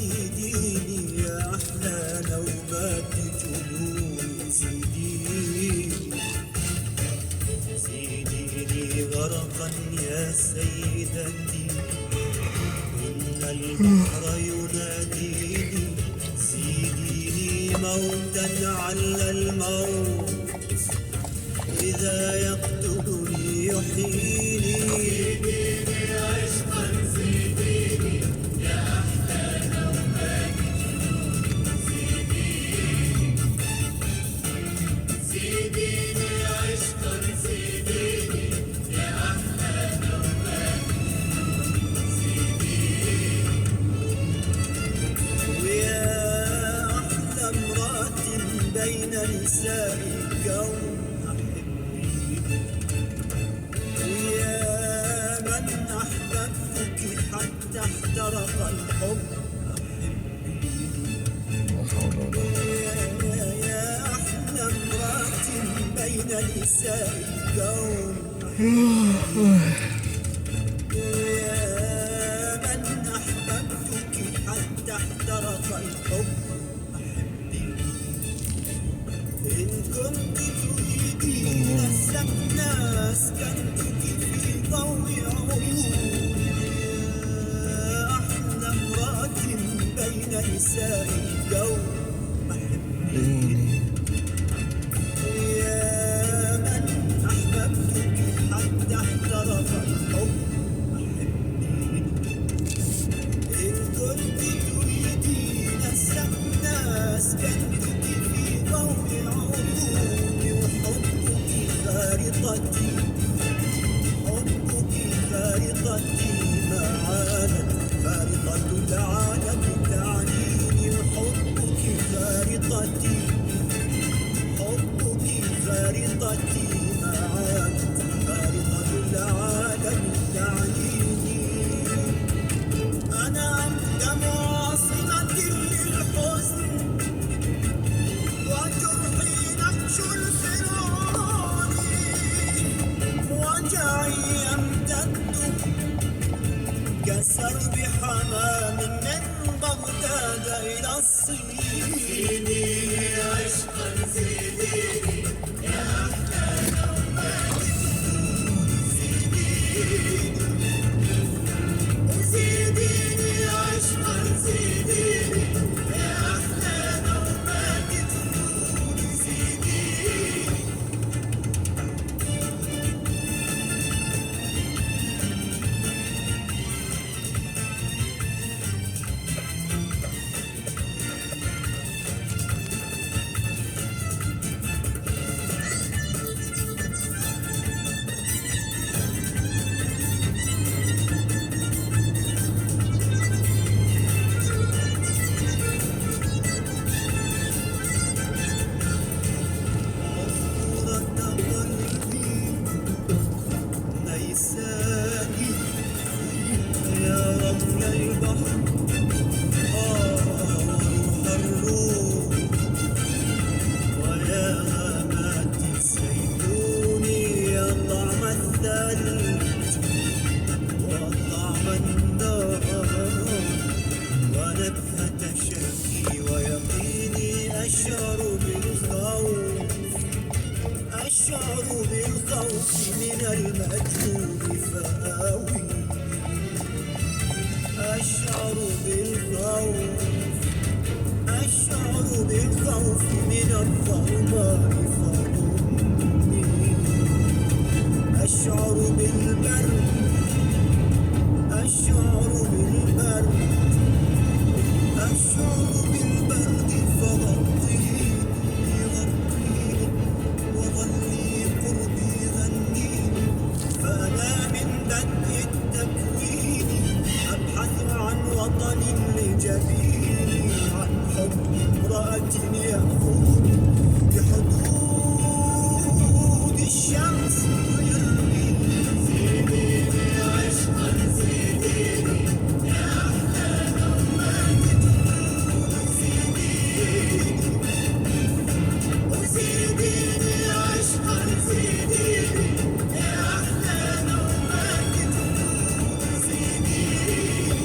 زيديني يا أحلى نوبات جنوني، زيديني غرقا يا سيدتي، إن البحر يناديني، زيديني موتا على الموت إذا يقتلني يحييني، زيديني عشقا زيديني يا أحلى نوبات جنوني، زيديني عشقا زيديني يا أحلى نوبات جنوني، ويا أحلى امرأة بين نساء الكون، حتى احترق الحب يا أحلى امرأة بين نساء الكون، يا من أحببتك حتى احترق الحب أحبي، إن كنت تريدين السكن أسكنتك في ضوء عيوني، بين نساء الكون أحبيني، يا من أحببتك حتى احترق الحب أحبيني، إن كنت تريدين السكن أسكنتك في ضوء عيوني، وحبك خارطتي، حبك خارطتي ما عادت خارطة العالم تعنيني، وحبك خارطتي، حبك خارطتي ما عادت خارطة العالم تعنيني، أنا أقدم عاصمة للحزن وجرحي نقش الفرعون، وجعي يمتد كسرب حمام من بغداد إلى الصين، زيديني عشقا زيديني يا أحلى نوبات جنوني، زيديني عشقا زيديني يا أحلى نوبات جنوني، زيديني أشعر بالخوف من المجهول فآوي، أشعر بالخوف، أشعر بالخوف من الظلماء فضمني، أشعر بالبرد، أشعر بالبرد، أشعر بالبرد فغطيني غطيني وظلي قربي غنيني، فأنا من بدء التكوين أبحث عن وطن لجبيني، عن حب امرأة يأخذني بحدود الشمس ويرميني، زيديني عشقا زيديني يا أحلى نوبات جنوني، زيديني وزيديني عشقا زيديني يا أحلى نوبات جنوني، زيديني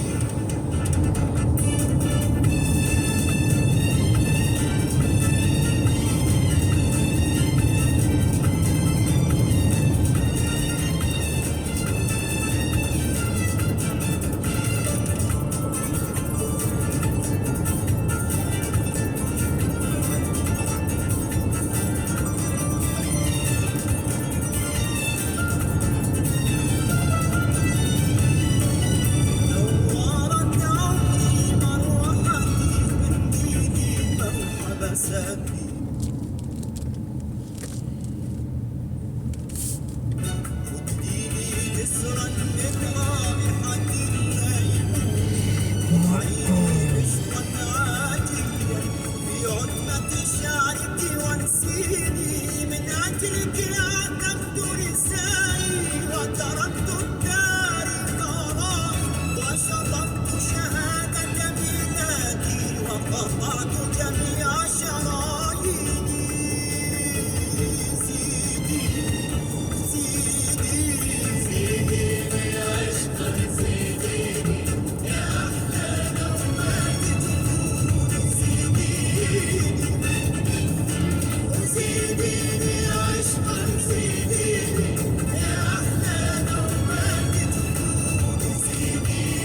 أعطوا جميع شراييني سيدي سيدي سيديني عشقا سيديني يا أحلى نومات جنوني سيديني سيديني عشقا سيديني يا أحلى نومات جنوني سيديني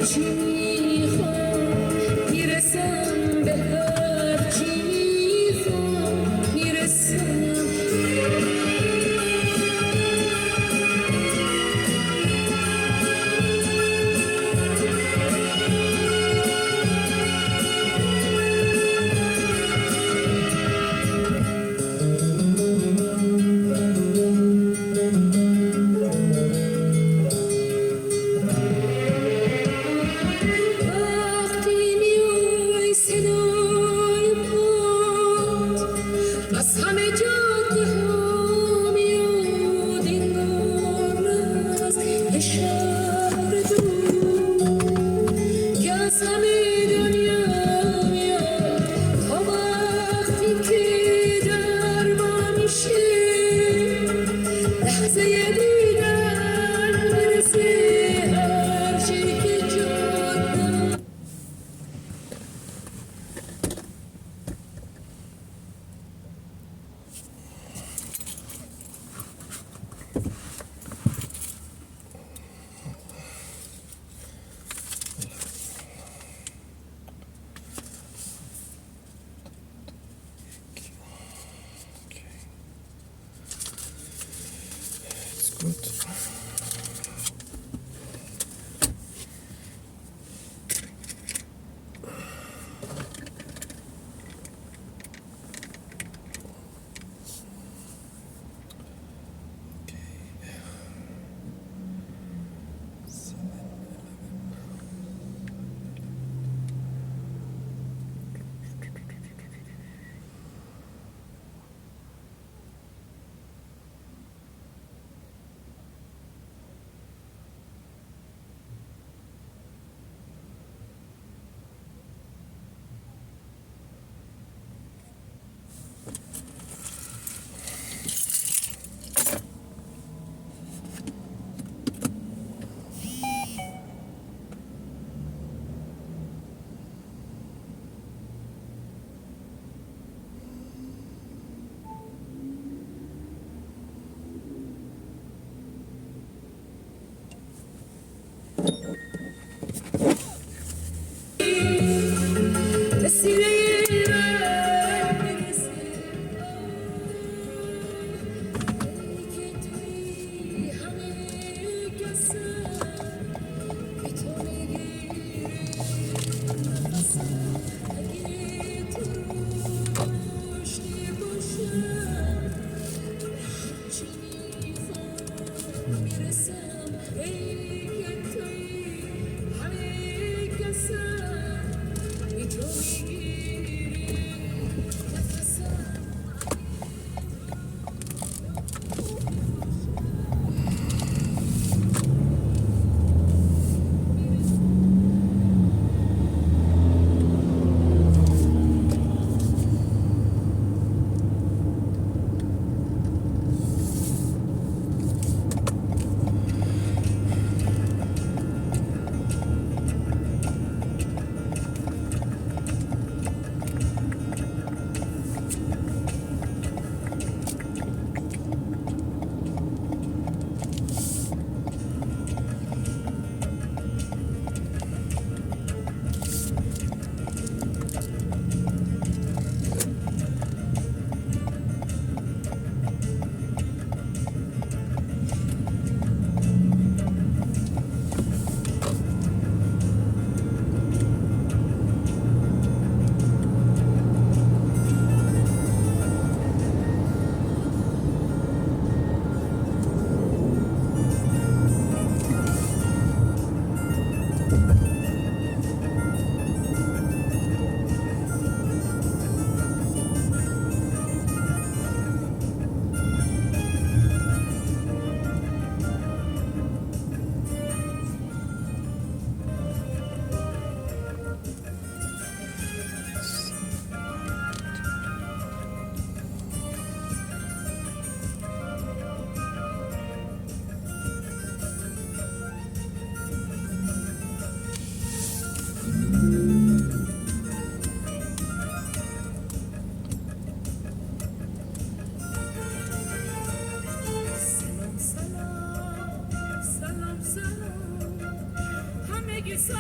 چی میخوام میرسم به هر چی میخوام میرسم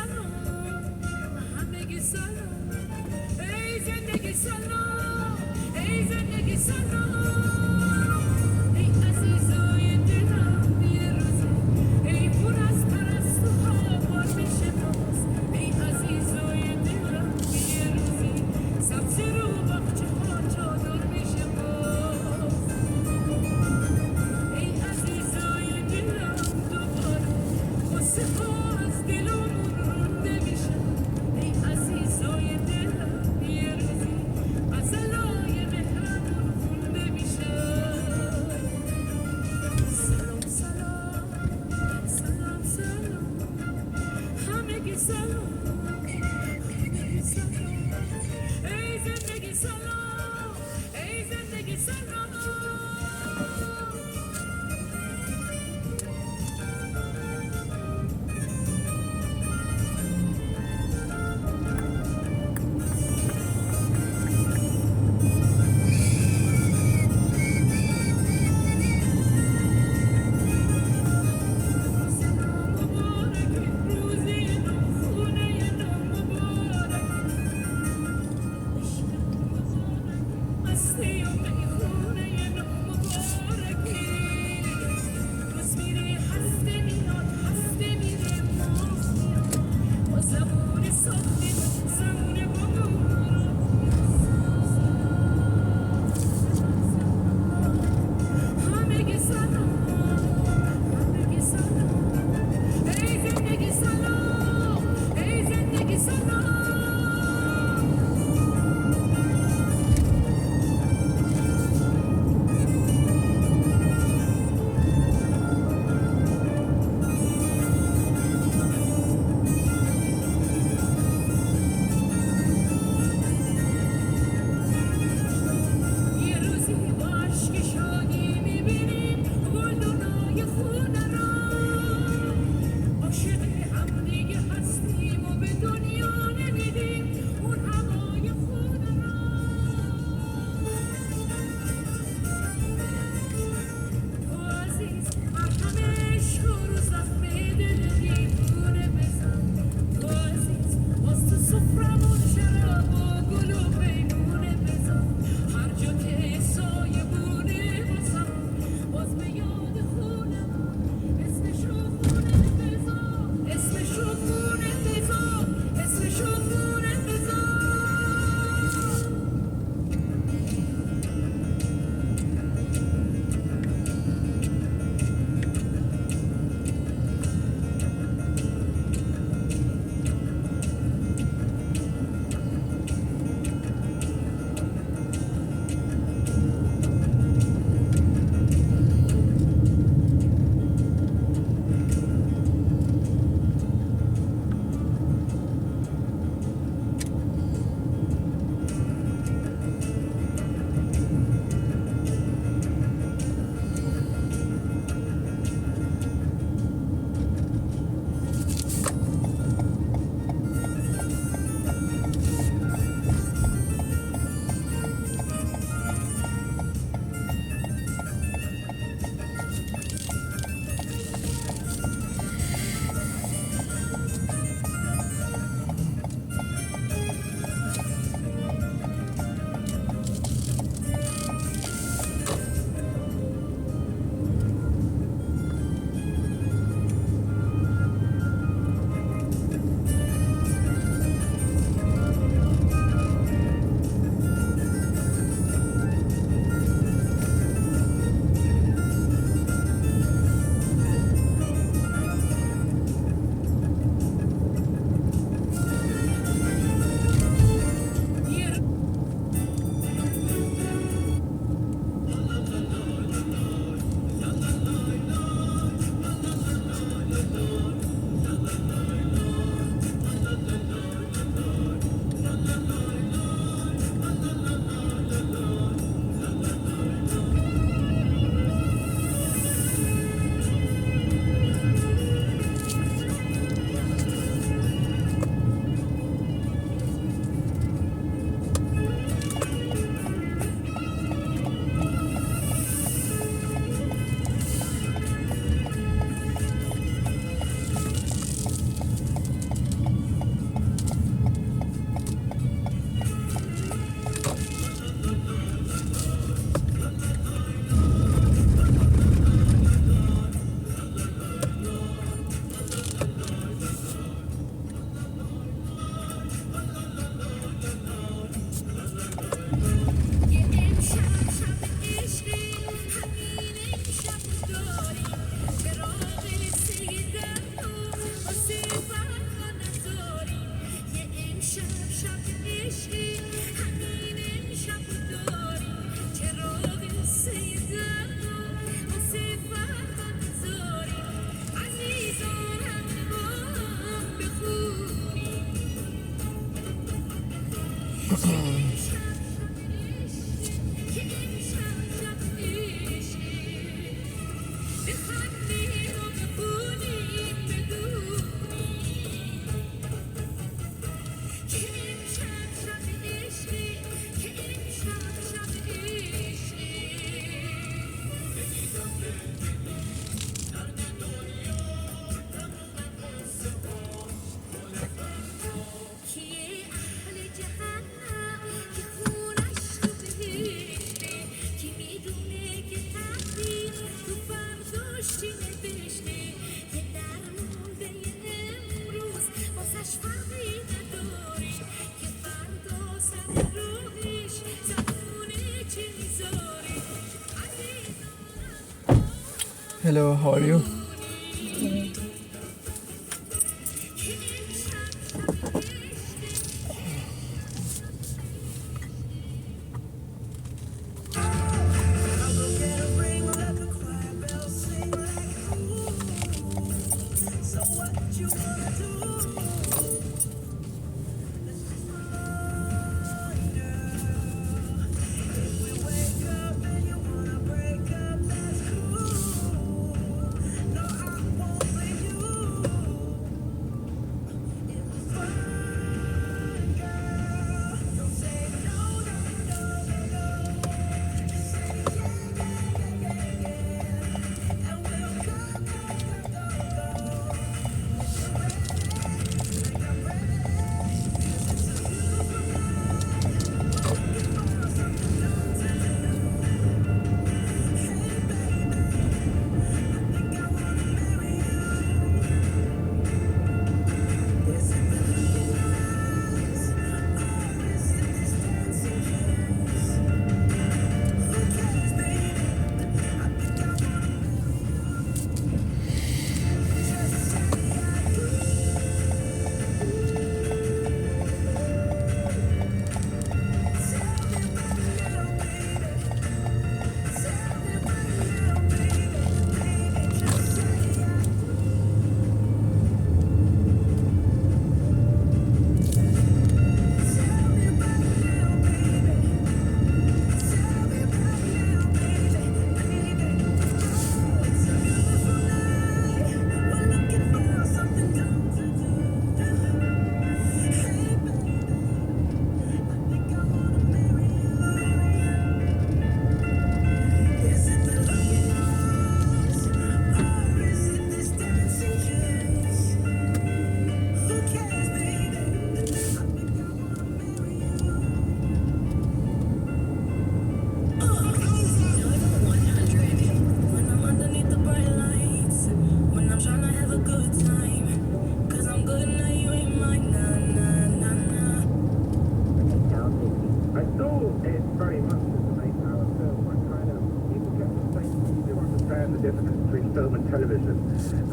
سلام همگی سلام ای زندگی سلام ای زندگی سلام ای عزیزای دلم یه روزی ای پر از پرستوها بار بشه باز ای عزیزای دلم یه روزی سبزی رو باغچه ها چادر بشه باز ای عزیزای دلم دوباره قصه ها از دلمون رونده میشه ای عزیزای دلم یه روزی غزلای مهرمون خونده میشه سلام سلام سلام سلام همگی سلام همگی سلام ای زندگی سلام ای زندگی سلام مبارک روزی نو خونه نو مبارک عشق مبارک مستی و میخونه نو مبارکی روز میره هفته میاد هفته میره ماه میاد با زبون ساختیم زبون همگی سلام همگی سلام ای زندگی سلام ای زندگی سلام Hello, how are you?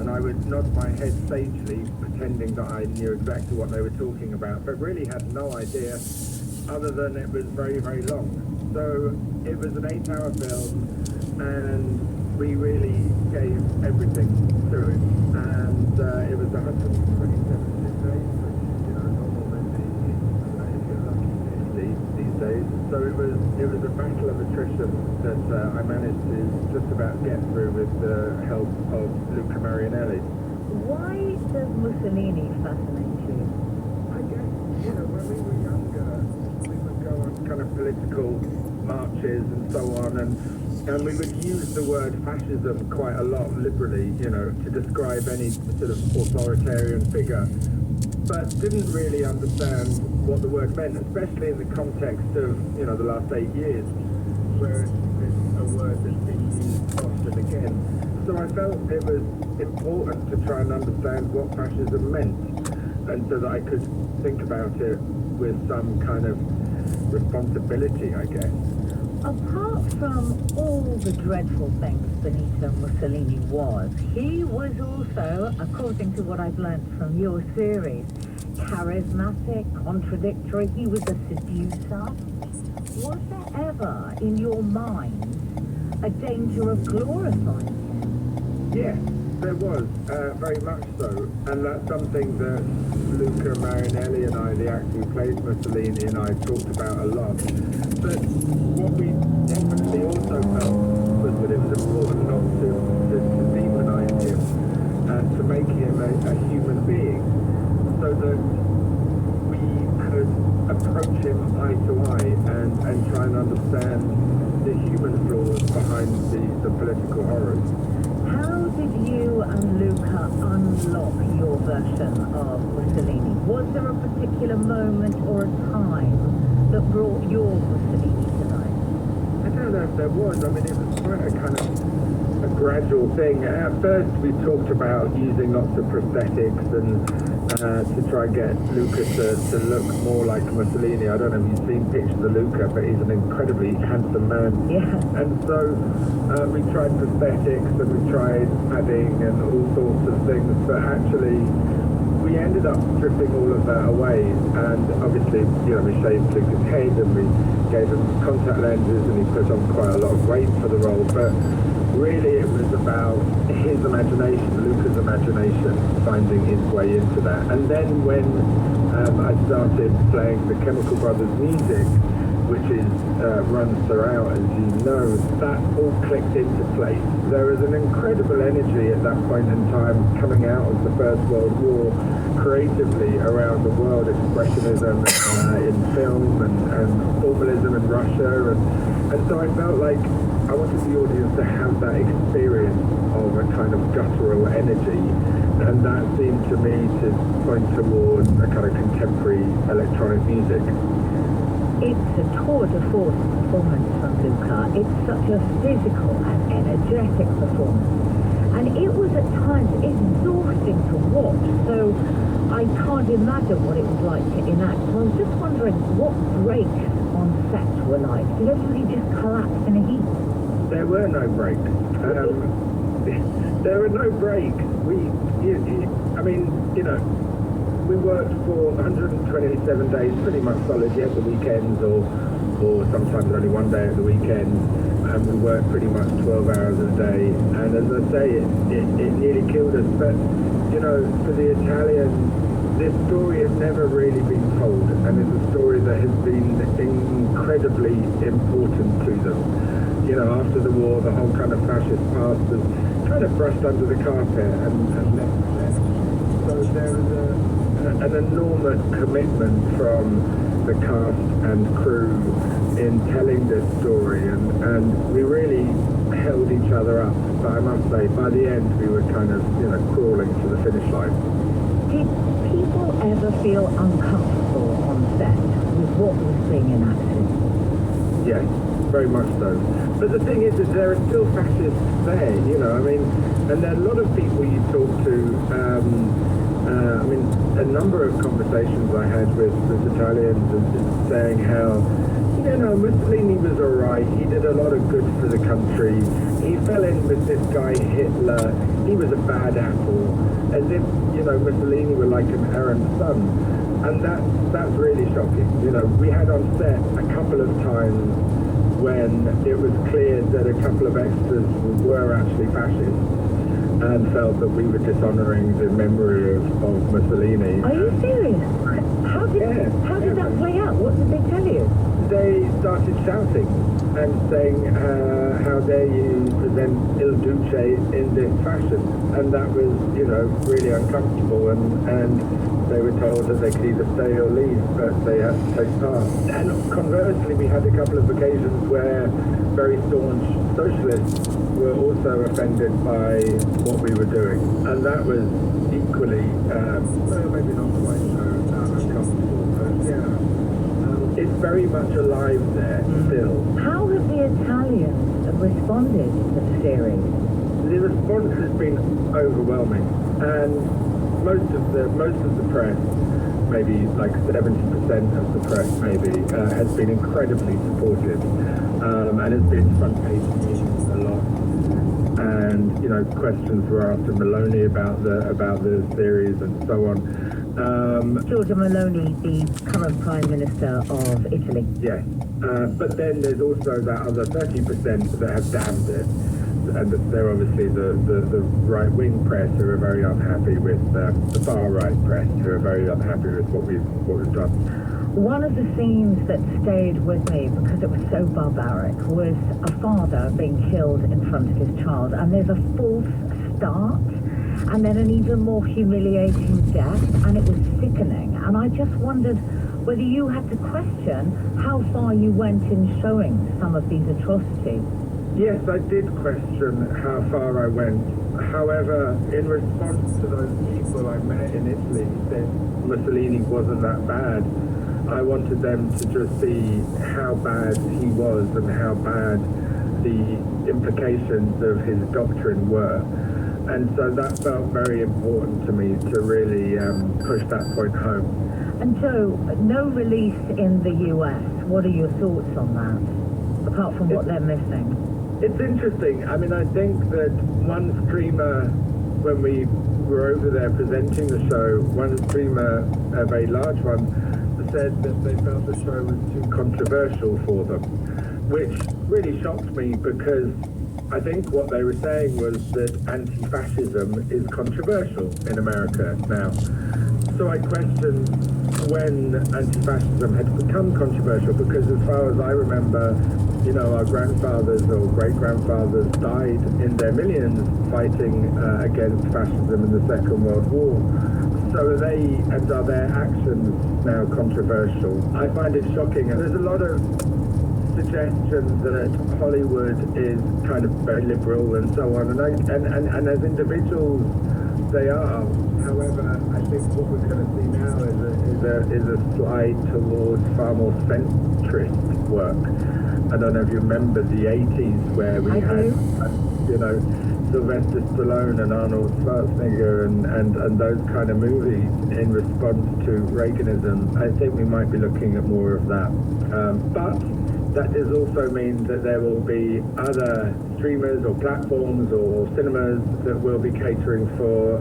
And I would nod my head sagely, pretending that I knew exactly what they were talking about, but really had no idea other than it was very, very long. So it was an 8-hour film, and we really gave everything to it. And it was 127 days, which, you know, normal movie if you're lucky these days. So it was a battle of attrition that I managed to just about get through with the help of Luca Marinelli. Why does Mussolini fascinate you? I guess, you know, when we were younger, we would go on kind of political marches and so on, and we would use the word fascism quite a lot liberally, you know, to describe any sort of authoritarian figure, but didn't really understand what the word meant, especially in the context of, you know, the last 8 years, where it's a word that's been used often again. So I felt it was important to try and understand what fascism meant, and so that I could think about it with some kind of responsibility, I guess. Apart from all the dreadful things Benito Mussolini was, he was also, according to what I've learned from your series, charismatic, contradictory. He was a seducer. Was there ever, in your mind, a danger of glorifying him? Yeah, There was, very much so, and that's something that Luca Marinelli and I, the actor who plays Mussolini, and I talked about a lot. But what we definitely also felt was that it was important not to demonize him, to make him a human being, so that we could approach him eye to eye and try and understand the human flaws behind the political horrors. How did you and Luca unlock your version of Mussolini? Was there a particular moment or a time that brought your Mussolini to life? I don't know if there was. I mean, it was quite a kind of a gradual thing. At first, we talked about using lots of prosthetics and to try and get Luca to look more like Mussolini. I don't know if you've seen pictures of Luca, but he's an incredibly handsome man. Yeah. And so we tried prosthetics and we tried padding and all sorts of things, but actually we ended up stripping all of that away, and obviously, you know, we shaved Luca's head and we gave him contact lenses and he put on quite a lot of weight for the role, but really it was about his imagination, Luca's imagination, finding his way into that. And then when I started playing the Chemical Brothers music, which is runs throughout, as you know, that all clicked into place. There was an incredible energy at that point in time coming out of the First World War creatively around the world, expressionism in film and formalism in Russia, and so I felt like I wanted the audience to have that experience of a kind of guttural energy, and that seemed to me to point towards a kind of contemporary electronic music. It's a tour de force performance from Luca. It's such a physical and energetic performance. And it was at times exhausting to watch, so I can't imagine what it was like to enact. So I was just wondering what breaks on set were like. Did everybody just collapse in a heap? There were no breaks. There were no breaks. We worked for 127 days, pretty much solid. You had the weekends or sometimes only one day at the weekend, and we worked pretty much 12 hours a day. And as I say, it nearly killed us. But, you know, for the Italians, this story has never really been told, and it's a story that has been incredibly important to them. You know, after the war, the whole kind of fascist past was kind of brushed under the carpet and left there. So there was an enormous commitment from the cast and crew in telling this story, and we really held each other up. But I must say, by the end, we were kind of, you know, crawling to the finish line. Did people ever feel uncomfortable on set with what was being enacted? Yes, very much so. But the thing is that there are still fascists there, you know, I mean, and there are a lot of people you talk to, a number of conversations I had with Italians and saying how, you know, Mussolini was alright, he did a lot of good for the country, he fell in with this guy Hitler, he was a bad apple, as if, you know, Mussolini were like an errant son. And that's really shocking. You know, we had on set a couple of times when it was clear that a couple of extras were actually fascists and felt that we were dishonouring the memory of Mussolini. Are you serious? How did that play out? What did they tell you? They started shouting and saying, how dare you present Il Duce in this fashion? And that was, you know, really uncomfortable, and they were told that they could either stay or leave, but they had to take part. And conversely, we had a couple of occasions where very staunch socialists were also offended by what we were doing. And that was equally, maybe not quite so uncomfortable, but yeah. It's very much alive there still. How have the Italians responded to the series? The response has been overwhelming, and most of the press, maybe like 70% of the press, maybe has been incredibly supportive, and has been front page news a lot. And you know, questions were asked of Maloney about the series and so on. Giorgia Meloni, the current Prime Minister of Italy. Yes, but then there's also that other 30% that have damned it. and they're obviously the right-wing press who are very unhappy with the far-right press who are very unhappy with what we've done. One of the scenes that stayed with me because it was so barbaric was a father being killed in front of his child, and there's a false start and then an even more humiliating death, and it was sickening. And I just wondered whether you had to question how far you went in showing some of these atrocities. Yes, I did question how far I went. However, in response to those people I met in Italy said Mussolini wasn't that bad, I wanted them to just see how bad he was and how bad the implications of his doctrine were. And so that felt very important to me to really push that point home. And Joe, no release in the US. What are your thoughts on that, apart from what they're missing? It's interesting. I mean, I think that one streamer, when we were over there presenting the show, one streamer, a very large one, said that they felt the show was too controversial for them, which really shocked me because I think what they were saying was that anti-fascism is controversial in America now. So I questioned when anti-fascism had become controversial, because as far as I remember, you know, our grandfathers or great-grandfathers died in their millions fighting against fascism in the Second World War. So are their actions now controversial? I find it shocking. There's a lot of suggestions that Hollywood is kind of very liberal and so on, and as individuals they are. However, I think what we're going to see now is a slide towards far more centrist work. I don't know if you remember the 80s where we had, you know, Sylvester Stallone and Arnold Schwarzenegger and those kind of movies in response to Reaganism. I think we might be looking at more of that. But that does also mean that there will be other streamers or platforms or cinemas that will be catering for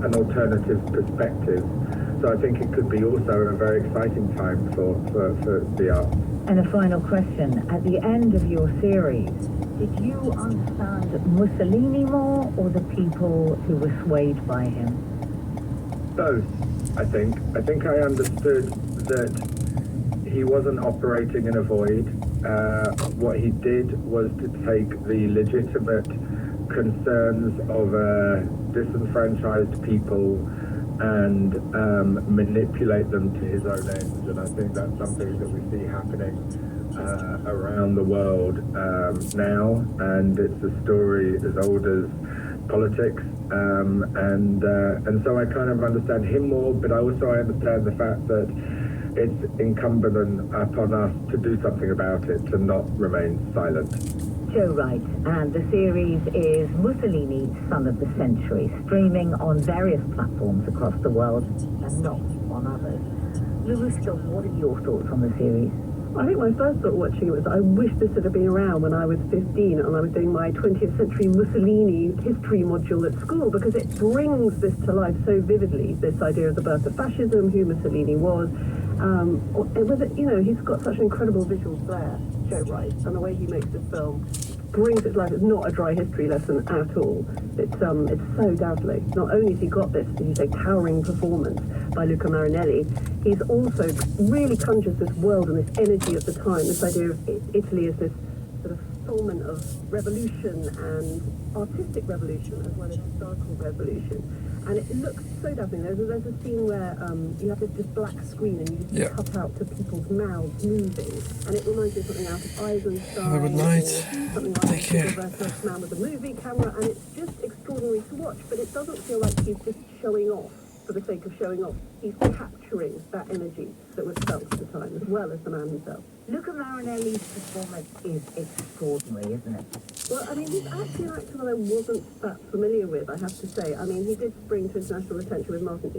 an alternative perspective. So I think it could be also a very exciting time for the arts. And a final question. At the end of your series, did you understand Mussolini more or the people who were swayed by him? Both, I think. I think I understood that he wasn't operating in a void. What he did was to take the legitimate concerns of disenfranchised people and manipulate them to his own ends. And I think that's something that we see happening around the world now, and it's a story as old as politics. And so I kind of understand him more, but I also understand the fact that it's incumbent upon us to do something about it, to not remain silent. Joe Wright, and the series is Mussolini, Son of the Century, streaming on various platforms across the world and not on others. Louis, what are your thoughts on the series? I think my first thought watching it was I wish this had been around when I was 15 and I was doing my 20th century Mussolini history module at school, because it brings this to life so vividly, this idea of the birth of fascism, who Mussolini was. You know, he's got such an incredible visual flair, Joe Wright, and the way he makes this film brings it to life. It's not a dry history lesson at all. It's so dazzling. Not only has he got this, as you say, towering performance by Luca Marinelli, he's also really conjures this world and this energy of the time, this idea of Italy as this sort of fulfillment of revolution and artistic revolution as well as historical revolution. And it looks so dazzling. There's a scene where you have this black screen and you just cut out to people's mouths moving, and it reminds you of something out of Eisenstein. Have a good night. Something like Take care. The First Man with a movie camera, and it's just extraordinary to watch. But it doesn't feel like he's just showing off for the sake of showing off. He's capturing that energy that was felt at the time, as well as the man himself. Luca Marinelli's performance is extraordinary, isn't it? Well, I mean, he's actually an actor that I wasn't that familiar with, I have to say. I mean, he did spring to international attention with Martin